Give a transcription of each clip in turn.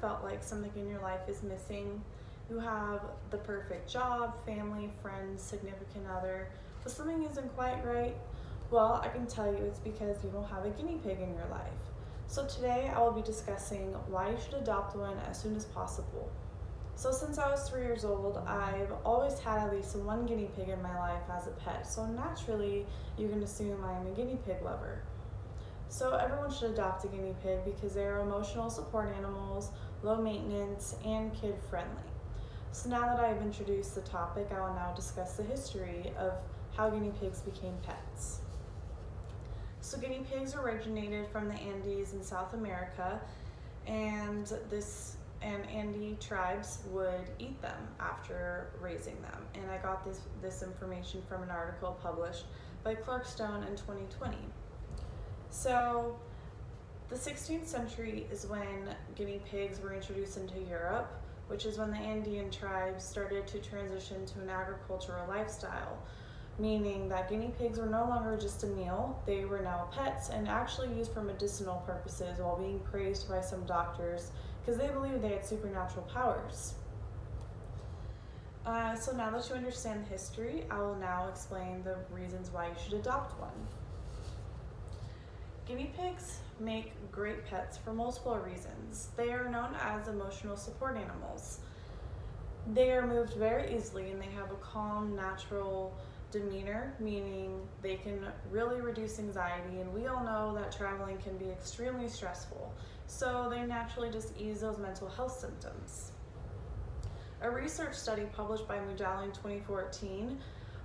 felt like something in your life is missing? You have the perfect job, family, friends, significant other, but something isn't quite right? Well, I can tell you it's because you don't have a guinea pig in your life. So today I will be discussing why you should adopt one as soon as possible. So since I was 3 years old, I've always had at least one guinea pig in my life as a pet. So naturally, you can assume I am a guinea pig lover. So everyone should adopt a guinea pig because they are emotional support animals, low maintenance, and kid friendly. So now that I've introduced the topic, I will now discuss the history of how guinea pigs became pets. So guinea pigs originated from the Andes in South America, and Andes tribes would eat them after raising them. And I got this information from an article published by Clarkstone in 2020. So the 16th century is when guinea pigs were introduced into Europe, which is when the Andean tribes started to transition to an agricultural lifestyle, meaning that guinea pigs were no longer just a meal, they were now pets and actually used for medicinal purposes while being praised by some doctors because they believed they had supernatural powers. So now that you understand the history, I will now explain the reasons why you should adopt one. Guinea pigs make great pets for multiple reasons. They are known as emotional support animals. They are moved very easily and they have a calm, natural demeanor, meaning they can really reduce anxiety, and we all know that traveling can be extremely stressful. So they naturally just ease those mental health symptoms. A research study published by Mudal in 2014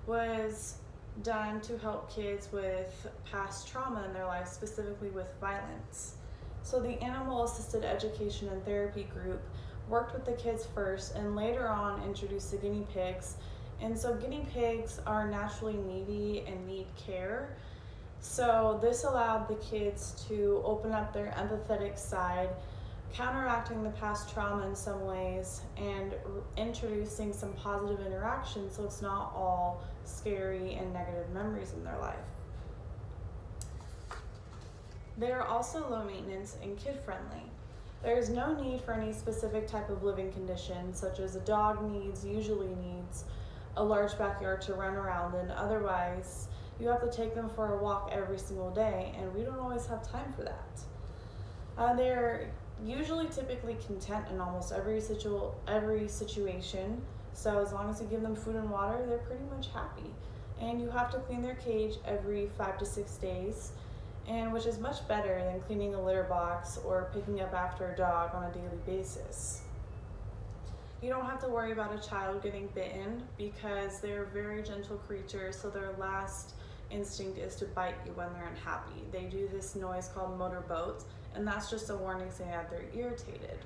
was done to help kids with past trauma in their life, specifically with violence. So the Animal Assisted Education and Therapy group worked with the kids first and later on introduced the guinea pigs. And so guinea pigs are naturally needy and need care. So this allowed the kids to open up their empathetic side, counteracting the past trauma in some ways and introducing some positive interaction so it's not all scary and negative memories in their life. They are also low maintenance and kid friendly. There is no need for any specific type of living condition, such as a dog usually needs a large backyard to run around in. Otherwise, you have to take them for a walk every single day, and we don't always have time for that. They're usually typically content in almost every situation, so as long as you give them food and water, they're pretty much happy. And you have to clean their cage every 5 to 6 days, and which is much better than cleaning a litter box or picking up after a dog on a daily basis. You don't have to worry about a child getting bitten because they're very gentle creatures, so their last instinct is to bite you when they're unhappy. They do this noise called motorboat, and that's just a warning saying that they're irritated.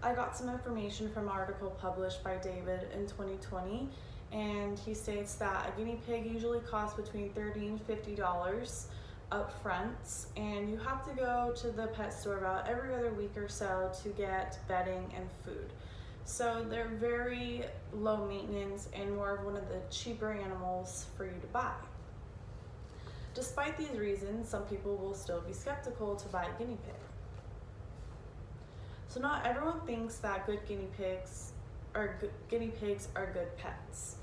I got some information from an article published by David in 2020, and he states that a guinea pig usually costs between $30 and $50 up front, and you have to go to the pet store about every other week or so to get bedding and food. So they're very low maintenance and more of one of the cheaper animals for you to buy. Despite these reasons, some people will still be skeptical to buy a guinea pig. So not everyone thinks that guinea pigs are good pets.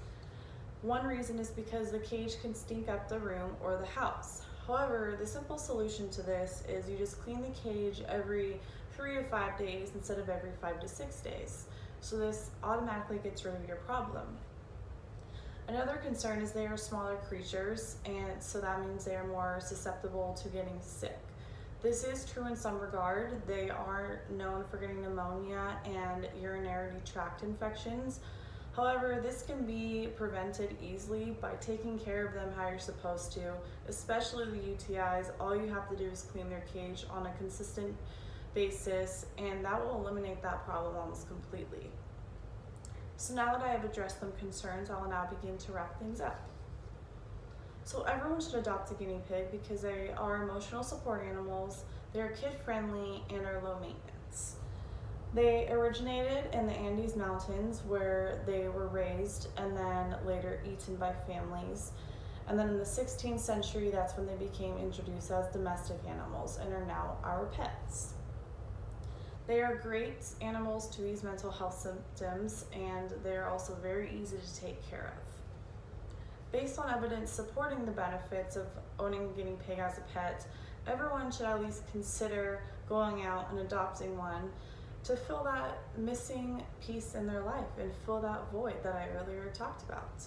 One reason is because the cage can stink up the room or the house. However, the simple solution to this is you just clean the cage every 3 to 5 days instead of every 5 to 6 days. So this automatically gets rid of your problem. Another concern is they are smaller creatures, and so that means they are more susceptible to getting sick. This is true in some regard. They are known for getting pneumonia and urinary tract infections. However, this can be prevented easily by taking care of them how you're supposed to, especially the UTIs. All you have to do is clean their cage on a consistent basis, and that will eliminate that problem almost completely. So now that I have addressed some concerns, I will now begin to wrap things up. So everyone should adopt a guinea pig because they are emotional support animals, they are kid friendly, and are low maintenance. They originated in the Andes Mountains where they were raised and then later eaten by families. And then in the 16th century, that's when they became introduced as domestic animals and are now our pets. They are great animals to ease mental health symptoms, and they're also very easy to take care of. Based on evidence supporting the benefits of owning a guinea pig as a pet, everyone should at least consider going out and adopting one to fill that missing piece in their life and fill that void that I earlier talked about.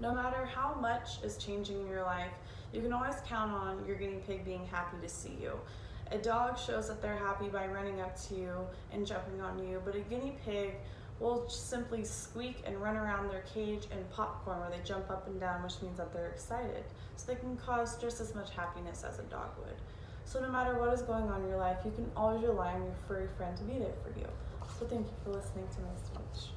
No matter how much is changing in your life, you can always count on your guinea pig being happy to see you. A dog shows that they're happy by running up to you and jumping on you, but a guinea pig will simply squeak and run around their cage and popcorn where they jump up and down, which means that they're excited. So they can cause just as much happiness as a dog would. So no matter what is going on in your life, you can always rely on your furry friend to be there for you. So thank you for listening to my speech.